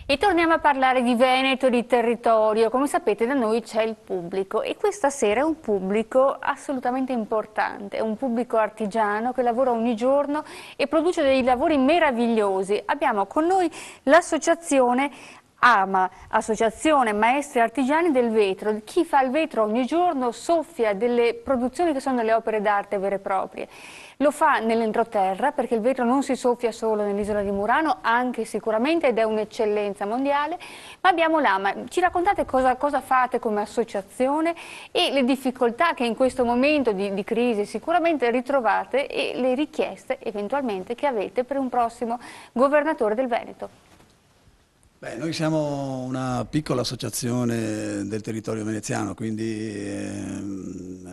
E torniamo a parlare di Veneto, di territorio. Come sapete, da noi c'è il pubblico e questa sera è un pubblico assolutamente importante, è un pubblico artigiano che lavora ogni giorno e produce dei lavori meravigliosi. Abbiamo con noi l'associazione AMA, Associazione Maestri Artigiani del Vetro. Chi fa il vetro ogni giorno soffia delle produzioni che sono delle opere d'arte vere e proprie. Lo fa nell'entroterra perché il vetro non si soffia solo nell'isola di Murano, anche sicuramente, ed è un'eccellenza mondiale, ma abbiamo l'AMA. Ci raccontate cosa fate come associazione e le difficoltà che in questo momento di crisi sicuramente ritrovate e le richieste eventualmente che avete per un prossimo governatore del Veneto. Beh, noi siamo una piccola associazione del territorio veneziano, quindi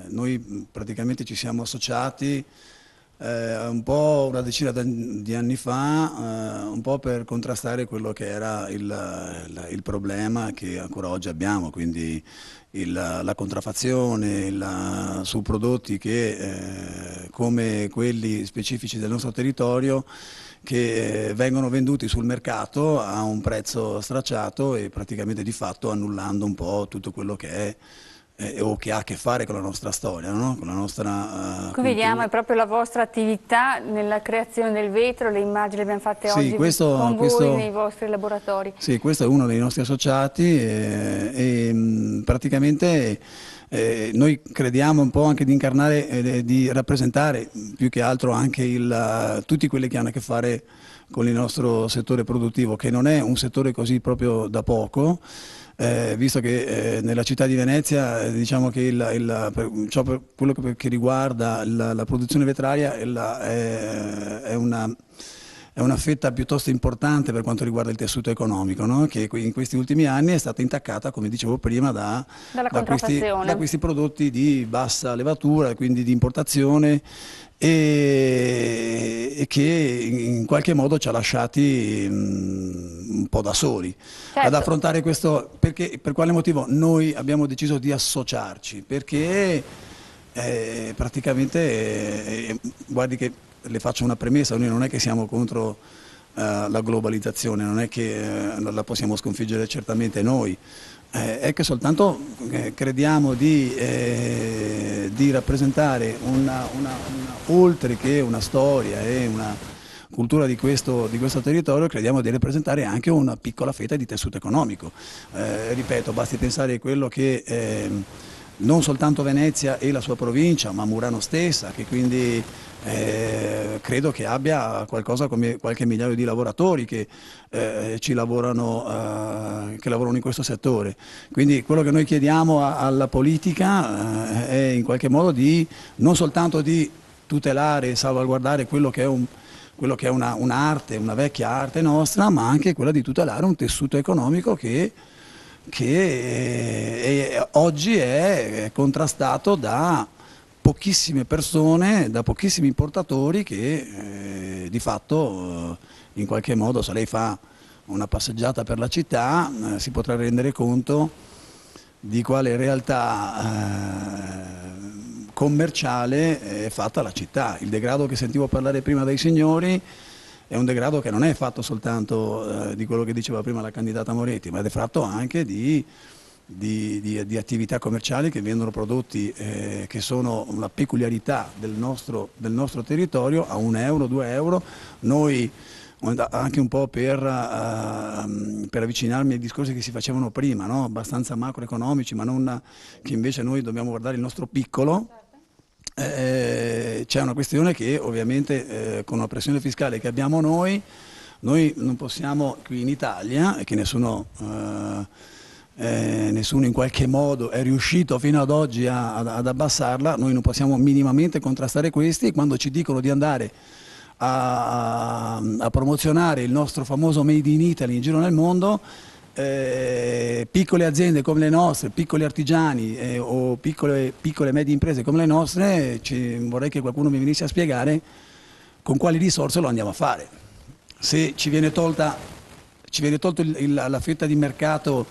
noi praticamente ci siamo associati un po' una decina di anni fa, un po' per contrastare quello che era il problema che ancora oggi abbiamo, quindi la contraffazione su prodotti che, come quelli specifici del nostro territorio, che vengono venduti sul mercato a un prezzo stracciato e praticamente di fatto annullando un po' tutto quello che è o che ha a che fare con la nostra storia, no? Con la nostra Qui vediamo è proprio la vostra attività nella creazione del vetro, le immagini le abbiamo fatte Sì, oggi con voi nei vostri laboratori. Sì, questo è uno dei nostri associati praticamente noi crediamo un po' anche di incarnare e di rappresentare più che altro anche tutti quelli che hanno a che fare con il nostro settore produttivo, che non è un settore così proprio da poco. Visto che nella città di Venezia diciamo che per quello che riguarda la produzione vetraria è una fetta piuttosto importante per quanto riguarda il tessuto economico, no? Che in questi ultimi anni è stata intaccata, come dicevo prima, da questi prodotti di bassa levatura, quindi di importazione, e che in qualche modo ci ha lasciati un po' da soli ad affrontare questo. Per quale motivo noi abbiamo deciso di associarci? Perché praticamente, guardi che le faccio una premessa, noi non è che siamo contro la globalizzazione, non è che non la possiamo sconfiggere certamente noi, è che soltanto crediamo di rappresentare oltre che una storia e una cultura di questo territorio, crediamo di rappresentare anche una piccola fetta di tessuto economico. Ripeto, basti pensare a quello che non soltanto Venezia e la sua provincia, ma Murano stessa, che quindi credo che abbia qualcosa come qualche migliaio di lavoratori che lavorano in questo settore. Quindi quello che noi chiediamo alla politica è in qualche modo non soltanto di tutelare e salvaguardare quello che è un'arte, una vecchia arte nostra, ma anche quella di tutelare un tessuto economico che oggi è contrastato da pochissime persone, da pochissimi importatori che di fatto in qualche modo, se lei fa una passeggiata per la città, si potrà rendere conto di quale realtà commerciale è fatta la città. Il degrado che sentivo parlare prima dai signori è un degrado che non è fatto soltanto di quello che diceva prima la candidata Moretti, ma è fatto anche di attività commerciali che vendono prodotti che sono una peculiarità del nostro territorio a 1 euro, 2 euro. Noi, anche un po' per avvicinarmi ai discorsi che si facevano prima, no? Abbastanza macroeconomici, ma non che invece noi dobbiamo guardare il nostro piccolo. C'è una questione che ovviamente con la pressione fiscale che abbiamo noi non possiamo qui in Italia, e che nessuno in qualche modo è riuscito fino ad oggi ad abbassarla, noi non possiamo minimamente contrastare questi, e quando ci dicono di andare a promozionare il nostro famoso Made in Italy in giro nel mondo, piccole aziende come le nostre, piccoli artigiani o piccole e medie imprese come le nostre, vorrei che qualcuno mi venisse a spiegare con quali risorse lo andiamo a fare. Se ci viene tolta la fetta di mercato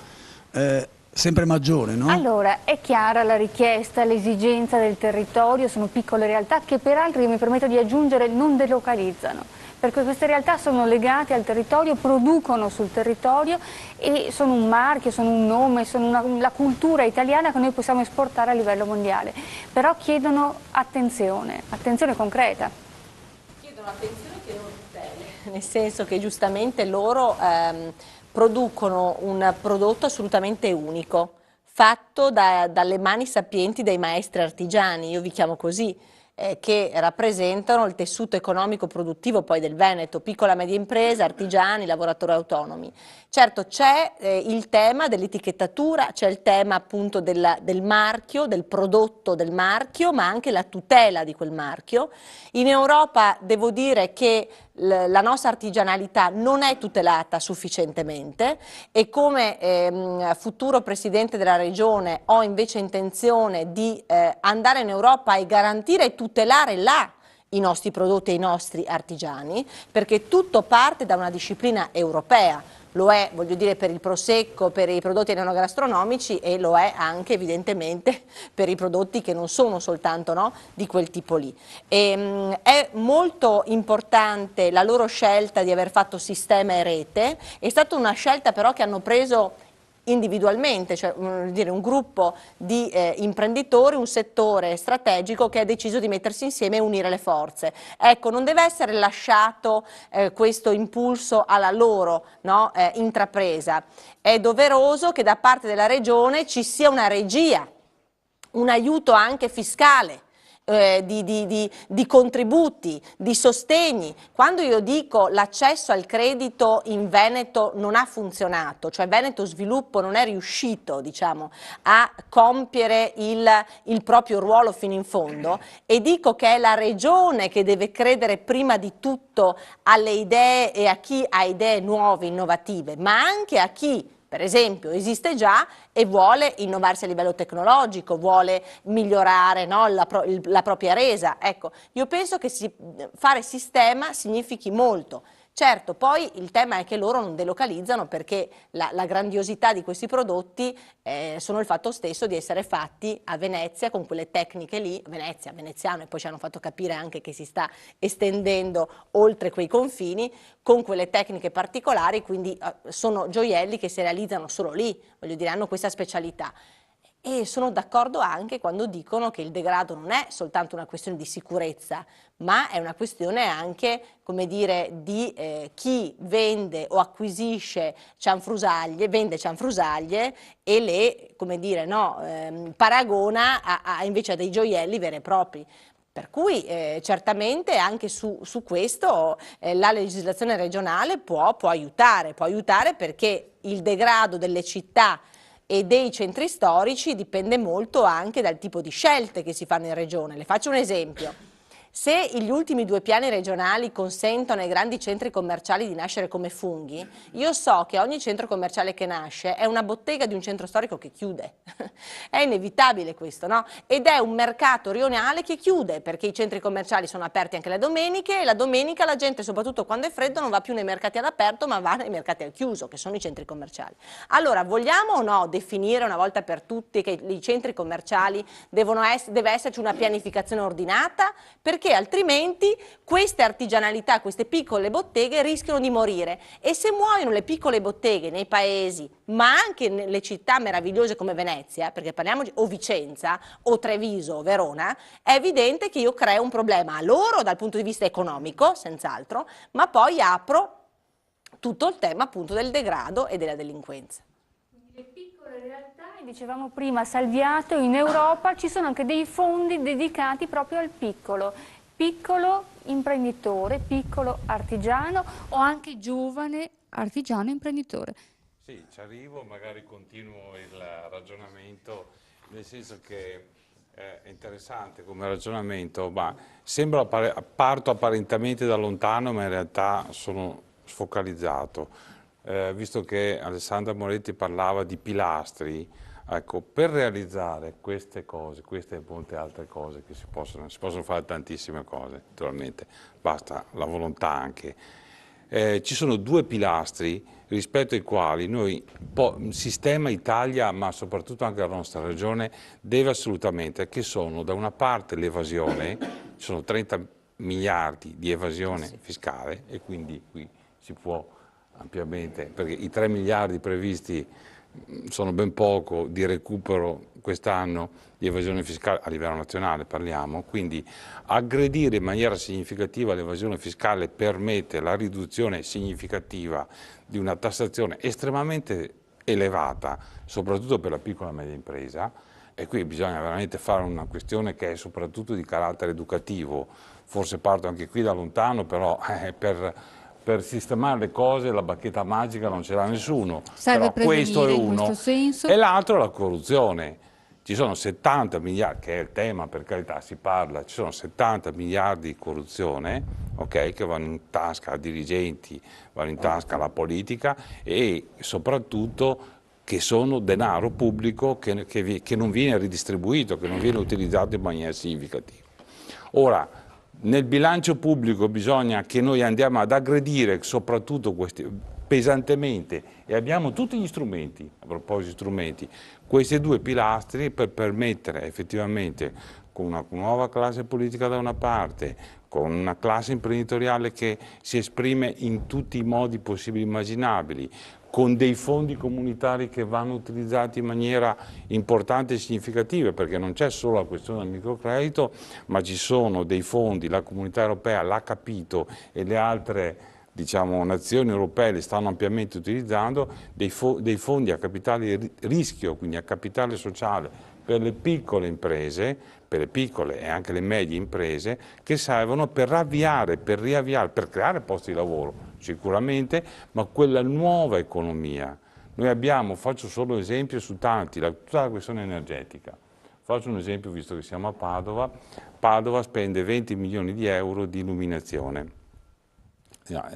sempre maggiore, no? Allora, è chiara la richiesta, l'esigenza del territorio, sono piccole realtà che peraltro, io mi permetto di aggiungere, non delocalizzano, perché queste realtà sono legate al territorio, producono sul territorio e sono un marchio, sono un nome, sono la cultura italiana che noi possiamo esportare a livello mondiale, però chiedono attenzione, attenzione concreta. Chiedono attenzione, chiedono tutele, nel senso che giustamente loro producono un prodotto assolutamente unico, fatto dalle mani sapienti dei maestri artigiani, io vi chiamo così, che rappresentano il tessuto economico produttivo poi del Veneto, piccola e media impresa, artigiani, lavoratori autonomi. Certo c'è il tema dell'etichettatura, c'è il tema appunto del marchio, del prodotto del marchio, ma anche la tutela di quel marchio. In Europa devo dire che la nostra artigianalità non è tutelata sufficientemente e come futuro presidente della regione ho invece intenzione di andare in Europa e garantire e tutelare là i nostri prodotti e i nostri artigiani, perché tutto parte da una disciplina europea. Lo è, voglio dire, per il prosecco, per i prodotti enogastronomici e lo è anche evidentemente per i prodotti che non sono soltanto, no, di quel tipo lì. È molto importante la loro scelta di aver fatto sistema e rete, è stata una scelta però che hanno preso individualmente, cioè un gruppo di imprenditori, un settore strategico che ha deciso di mettersi insieme e unire le forze. Ecco, non deve essere lasciato questo impulso alla loro, no, intrapresa. È doveroso che da parte della regione ci sia una regia, un aiuto anche fiscale. Di contributi, di sostegni. Quando io dico l'accesso al credito in Veneto non ha funzionato, cioè Veneto Sviluppo non è riuscito, diciamo, a compiere il proprio ruolo fino in fondo, e dico che è la regione che deve credere prima di tutto alle idee e a chi ha idee nuove, innovative, ma anche a chi per esempio esiste già e vuole innovarsi a livello tecnologico, vuole migliorare, no, la propria resa. Ecco, io penso che fare sistema significhi molto. Certo, poi il tema è che loro non delocalizzano perché la grandiosità di questi prodotti sono il fatto stesso di essere fatti a Venezia con quelle tecniche lì, Venezia, veneziano, e poi ci hanno fatto capire anche che si sta estendendo oltre quei confini con quelle tecniche particolari, quindi sono gioielli che si realizzano solo lì, voglio dire, hanno questa specialità. E sono d'accordo anche quando dicono che il degrado non è soltanto una questione di sicurezza, ma è una questione anche, come dire, di chi vende o acquisisce cianfrusaglie, vende cianfrusaglie e le, come dire, no, paragona invece a dei gioielli veri e propri. Per cui certamente anche su questo la legislazione regionale può aiutare perché il degrado delle città e dei centri storici dipende molto anche dal tipo di scelte che si fanno in regione. Le faccio un esempio. Se gli ultimi 2 piani regionali consentono ai grandi centri commerciali di nascere come funghi, io so che ogni centro commerciale che nasce è una bottega di un centro storico che chiude. È inevitabile questo, no? Ed è un mercato rionale che chiude, perché i centri commerciali sono aperti anche le domeniche e la domenica la gente, soprattutto quando è freddo, non va più nei mercati all'aperto, ma va nei mercati al chiuso, che sono i centri commerciali. Allora, vogliamo o no definire una volta per tutti che i centri commerciali deve esserci una pianificazione ordinata? Perché altrimenti queste artigianalità, queste piccole botteghe rischiano di morire, e se muoiono le piccole botteghe nei paesi, ma anche nelle città meravigliose come Venezia, perché parliamoci, o Vicenza, o Treviso, o Verona, è evidente che io creo un problema a loro dal punto di vista economico, senz'altro, ma poi apro tutto il tema appunto del degrado e della delinquenza. Le piccole realtà, dicevamo prima, Salviato, in Europa ci sono anche dei fondi dedicati proprio al piccolo imprenditore, piccolo artigiano o anche giovane artigiano imprenditore. Sì, ci arrivo, magari continuo il ragionamento, nel senso che è interessante come ragionamento, ma parto apparentemente da lontano, ma in realtà sono sfocalizzato. Visto che Alessandra Moretti parlava di pilastri, ecco, per realizzare queste cose, queste e molte altre cose che si possono fare tantissime cose, naturalmente, basta la volontà anche. ci sono due pilastri rispetto ai quali noi, sistema Italia, ma soprattutto anche la nostra regione, deve assolutamente, che sono da una parte l'evasione, ci sono 30 miliardi di evasione fiscale e quindi qui si può ampiamente, perché i 3 miliardi previsti sono ben poco di recupero quest'anno di evasione fiscale a livello nazionale, parliamo, quindi aggredire in maniera significativa l'evasione fiscale permette la riduzione significativa di una tassazione estremamente elevata, soprattutto per la piccola e media impresa, e qui bisogna veramente fare una questione che è soprattutto di carattere educativo, forse parto anche qui da lontano, però per sistemare le cose la bacchetta magica non ce l'ha nessuno. Serve però questo è prevenire in uno. questo senso. E l'altro è la corruzione. Ci sono 70 miliardi, che è il tema, per carità si parla, ci sono 70 miliardi di corruzione, okay, che vanno in tasca a dirigenti, vanno in tasca alla politica e soprattutto che sono denaro pubblico che non viene ridistribuito, che non viene utilizzato in maniera significativa. Ora, nel bilancio pubblico bisogna che noi andiamo ad aggredire soprattutto questi pesantemente, e abbiamo tutti gli strumenti, a proposito di strumenti, questi due pilastri per permettere effettivamente, con una nuova classe politica da una parte, con una classe imprenditoriale che si esprime in tutti i modi possibili e immaginabili, con dei fondi comunitari che vanno utilizzati in maniera importante e significativa, perché non c'è solo la questione del microcredito, ma ci sono dei fondi, la Comunità Europea l'ha capito e le altre, diciamo, nazioni europee li stanno ampiamente utilizzando, dei fondi a capitale rischio, quindi a capitale sociale per le piccole imprese, per le piccole e anche le medie imprese, che servono per avviare, per riavviare, per creare posti di lavoro sicuramente, ma quella nuova economia. Noi abbiamo, faccio solo esempio su tanti, tutta la questione energetica. Faccio un esempio, visto che siamo a Padova. Padova spende 20 milioni di euro di illuminazione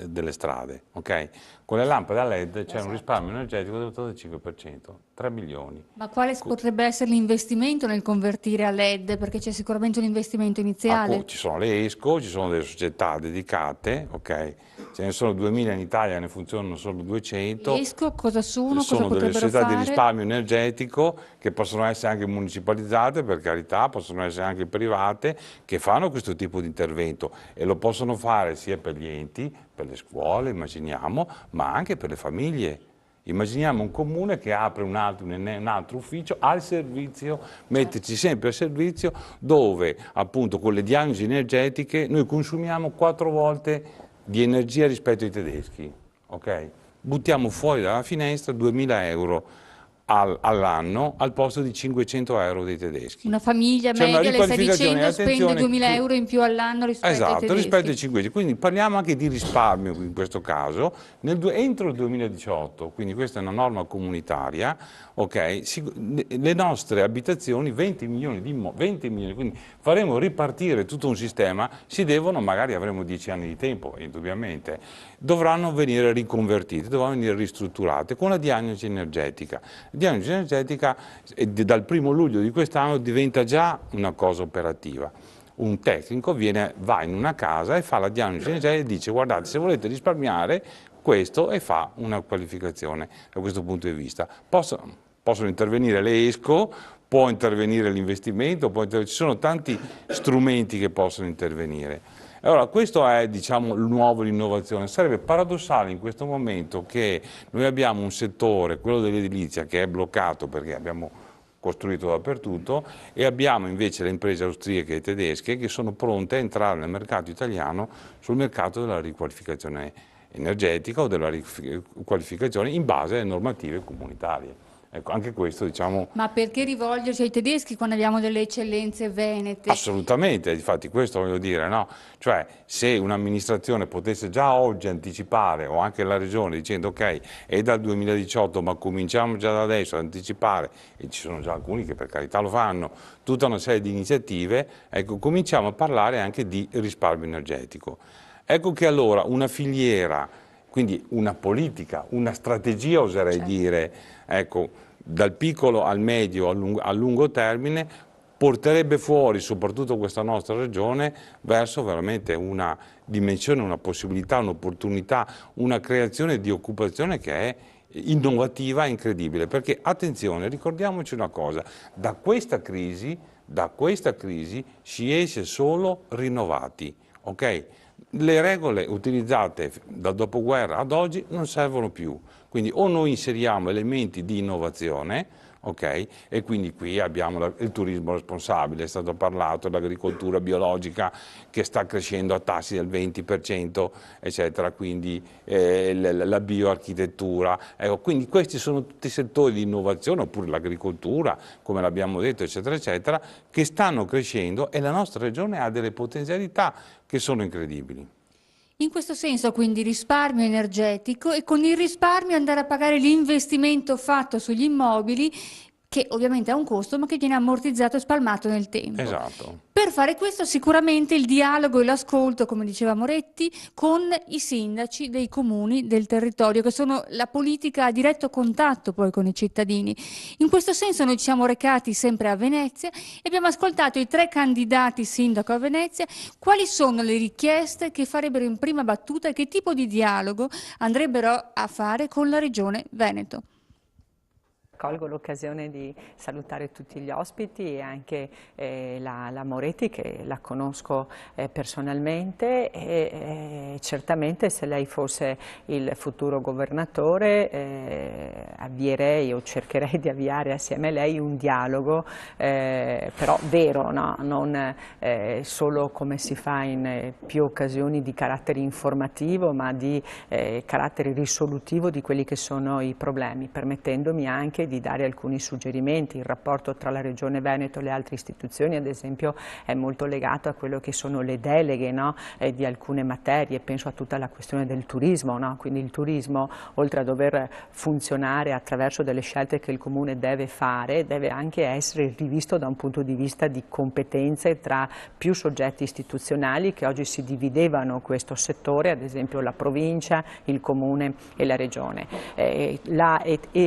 delle strade, ok? Con le lampade a LED c'è un risparmio energetico del 5%, 3 milioni. Ma quale potrebbe essere l'investimento nel convertire a LED? Perché c'è sicuramente un investimento iniziale. Ci sono le ESCO, ci sono delle società dedicate, ok? Ce ne sono 2000 in Italia, ne funzionano solo 200. Le ESCO cosa sono? Sono Cosa delle potrebbero società fare? di risparmio energetico che possono essere anche municipalizzate, per carità, possono essere anche private, che fanno questo tipo di intervento e lo possono fare sia per gli enti, per le scuole, immaginiamo, ma anche per le famiglie. Immaginiamo un comune che apre un altro ufficio al servizio, metterci sempre al servizio, dove appunto con le diagnosi energetiche noi consumiamo 4 volte di energia rispetto ai tedeschi, ok? Buttiamo fuori dalla finestra 2000 euro all'anno al posto di 500 euro dei tedeschi. Una famiglia media, le stai dicendo, spende 2000 euro in più all'anno rispetto ai tedeschi. Esatto, rispetto ai 500. Quindi parliamo anche di risparmio in questo caso, entro il 2018, quindi questa è una norma comunitaria, ok? Le nostre abitazioni, 20 milioni, quindi faremo ripartire tutto un sistema, magari avremo 10 anni di tempo, indubbiamente, dovranno venire riconvertite, dovranno venire ristrutturate con la diagnosi energetica. La diagnosi energetica dal 1° luglio di quest'anno diventa già una cosa operativa. Un tecnico va in una casa e fa la diagnosi energetica e dice: guardate, se volete risparmiare questo, e fa una qualificazione da questo punto di vista. Possono intervenire le ESCO, può intervenire l'investimento, ci sono tanti strumenti che possono intervenire. Allora, questo è, diciamo, il nuovo, l'innovazione. Sarebbe paradossale in questo momento che noi abbiamo un settore, quello dell'edilizia, che è bloccato perché abbiamo costruito dappertutto, e abbiamo invece le imprese austriache e tedesche che sono pronte a entrare nel mercato italiano, sul mercato della riqualificazione energetica o della riqualificazione in base alle normative comunitarie. Ecco, anche questo, diciamo... Ma perché rivolgersi ai tedeschi quando abbiamo delle eccellenze venete? Assolutamente, infatti questo voglio dire, no? Cioè, se un'amministrazione potesse già oggi anticipare, o anche la regione, dicendo ok, è dal 2018, ma cominciamo già da adesso ad anticipare, e ci sono già alcuni che per carità lo fanno, tutta una serie di iniziative, ecco, cominciamo a parlare anche di risparmio energetico. Ecco che allora una filiera, quindi una politica, una strategia, oserei dire, ecco, dal piccolo al medio al lungo termine, porterebbe fuori soprattutto questa nostra regione verso veramente una dimensione, una possibilità, un'opportunità, una creazione di occupazione che è innovativa e incredibile, perché attenzione, ricordiamoci una cosa, da questa crisi si esce solo rinnovati, ok? Le regole utilizzate dal dopoguerra ad oggi non servono più, quindi o noi inseriamo elementi di innovazione, ok? E quindi qui abbiamo il turismo responsabile, è stato parlato, l'agricoltura biologica che sta crescendo a tassi del 20%, eccetera, quindi la bioarchitettura, ecco, quindi questi sono tutti settori di innovazione, oppure l'agricoltura, come l'abbiamo detto, eccetera, eccetera, che stanno crescendo e la nostra regione ha delle potenzialità che sono incredibili. In questo senso quindi risparmio energetico e con il risparmio andare a pagare l'investimento fatto sugli immobili che ovviamente ha un costo ma che viene ammortizzato e spalmato nel tempo. Esatto. Per fare questo sicuramente il dialogo e l'ascolto, come diceva Moretti, con i sindaci dei comuni del territorio, che sono la politica a diretto contatto poi con i cittadini. In questo senso noi ci siamo recati sempre a Venezia e abbiamo ascoltato i 3 candidati sindaco a Venezia, quali sono le richieste che farebbero in prima battuta e che tipo di dialogo andrebbero a fare con la Regione Veneto. Colgo l'occasione di salutare tutti gli ospiti e anche la Moretti, che la conosco personalmente, e certamente se lei fosse il futuro governatore avvierei o cercherei di avviare assieme a lei un dialogo però vero, no? Non solo come si fa in più occasioni di carattere informativo, ma di carattere risolutivo di quelli che sono i problemi, permettendomi anche di dare alcuni suggerimenti. Il rapporto tra la Regione Veneto e le altre istituzioni, ad esempio, è molto legato a quello che sono le deleghe, no? Di alcune materie, penso a tutta la questione del turismo, no? Quindi il turismo, oltre a dover funzionare attraverso delle scelte che il Comune deve fare, deve anche essere rivisto da un punto di vista di competenze tra più soggetti istituzionali che oggi si dividevano questo settore, ad esempio la provincia, il Comune e la Regione. La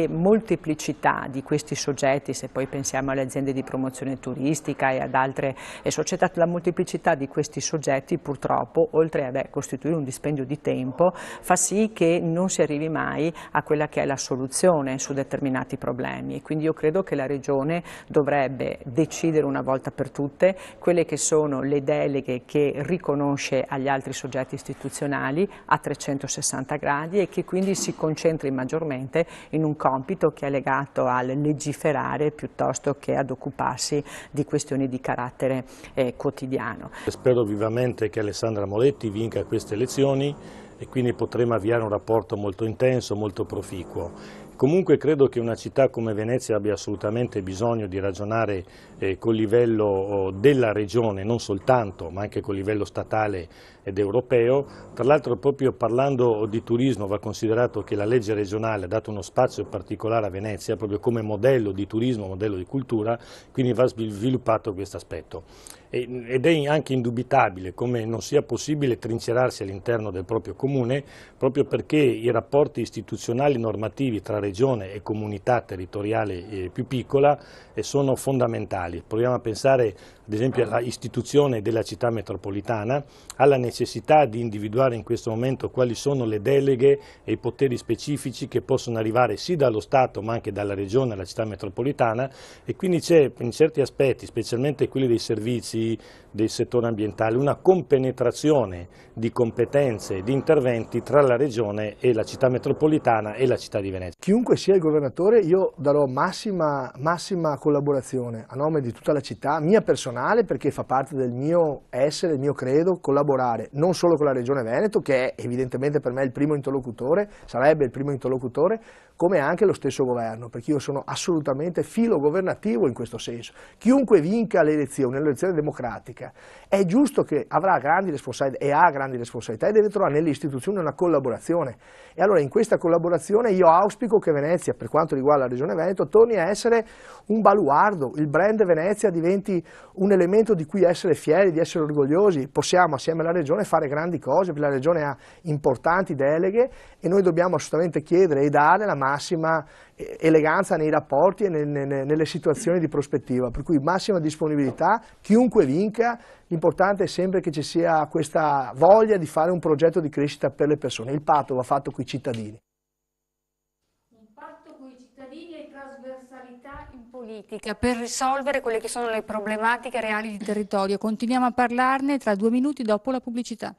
molteplicità di questi soggetti, se poi pensiamo alle aziende di promozione turistica e ad altre società, la molteplicità di questi soggetti purtroppo, oltre a costituire un dispendio di tempo, fa sì che non si arrivi mai a quella che è la soluzione su determinati problemi, e quindi io credo che la Regione dovrebbe decidere una volta per tutte quelle che sono le deleghe che riconosce agli altri soggetti istituzionali a 360 gradi e che quindi si concentri maggiormente in un compito che è legato al legiferare piuttosto che ad occuparsi di questioni di carattere quotidiano. Spero vivamente che Alessandra Moretti vinca queste elezioni e quindi potremo avviare un rapporto molto intenso, molto proficuo. Comunque credo che una città come Venezia abbia assolutamente bisogno di ragionare col livello della regione, non soltanto, ma anche col livello statale ed europeo. Tra l'altro, proprio parlando di turismo, va considerato che la legge regionale ha dato uno spazio particolare a Venezia proprio come modello di turismo, modello di cultura, quindi va sviluppato questo aspetto. Ed è anche indubitabile come non sia possibile trincerarsi all'interno del proprio comune, proprio perché i rapporti istituzionali normativi tra regione e comunità territoriale più piccola sono fondamentali. Proviamo a pensare ad esempio alla istituzione della città metropolitana, alla necessità di individuare in questo momento quali sono le deleghe e i poteri specifici che possono arrivare sì dallo Stato ma anche dalla regione alla città metropolitana, e quindi c'è in certi aspetti, specialmente quelli dei servizi, del settore ambientale, una compenetrazione di competenze e di interventi tra la regione e la città metropolitana e la città di Venezia. Chiunque sia il governatore, io darò massima collaborazione a nome di tutta la città, mia personale, perché fa parte del mio essere, del mio credo, collaborare non solo con la Regione Veneto, che è evidentemente per me il primo interlocutore, sarebbe il primo interlocutore, come anche lo stesso governo, perché io sono assolutamente filogovernativo in questo senso. Chiunque vinca le elezioni, l'elezione democratica, è giusto che avrà grandi responsabilità e ha grandi responsabilità e deve trovare nelle istituzioni una collaborazione. E allora in questa collaborazione io auspico che Venezia, per quanto riguarda la Regione Veneto, torni a essere un baluardo, il brand Venezia diventi un elemento di cui essere fieri, di essere orgogliosi. Possiamo assieme alla Regione fare grandi cose, perché la Regione ha importanti deleghe e noi dobbiamo assolutamente chiedere e dare la mano massima eleganza nei rapporti e nelle situazioni di prospettiva, per cui massima disponibilità, chiunque vinca, l'importante è sempre che ci sia questa voglia di fare un progetto di crescita per le persone. Il patto va fatto con i cittadini. Un patto con i cittadini e trasversalità in politica per risolvere quelle che sono le problematiche reali di territorio. Continuiamo a parlarne tra 2 minuti dopo la pubblicità.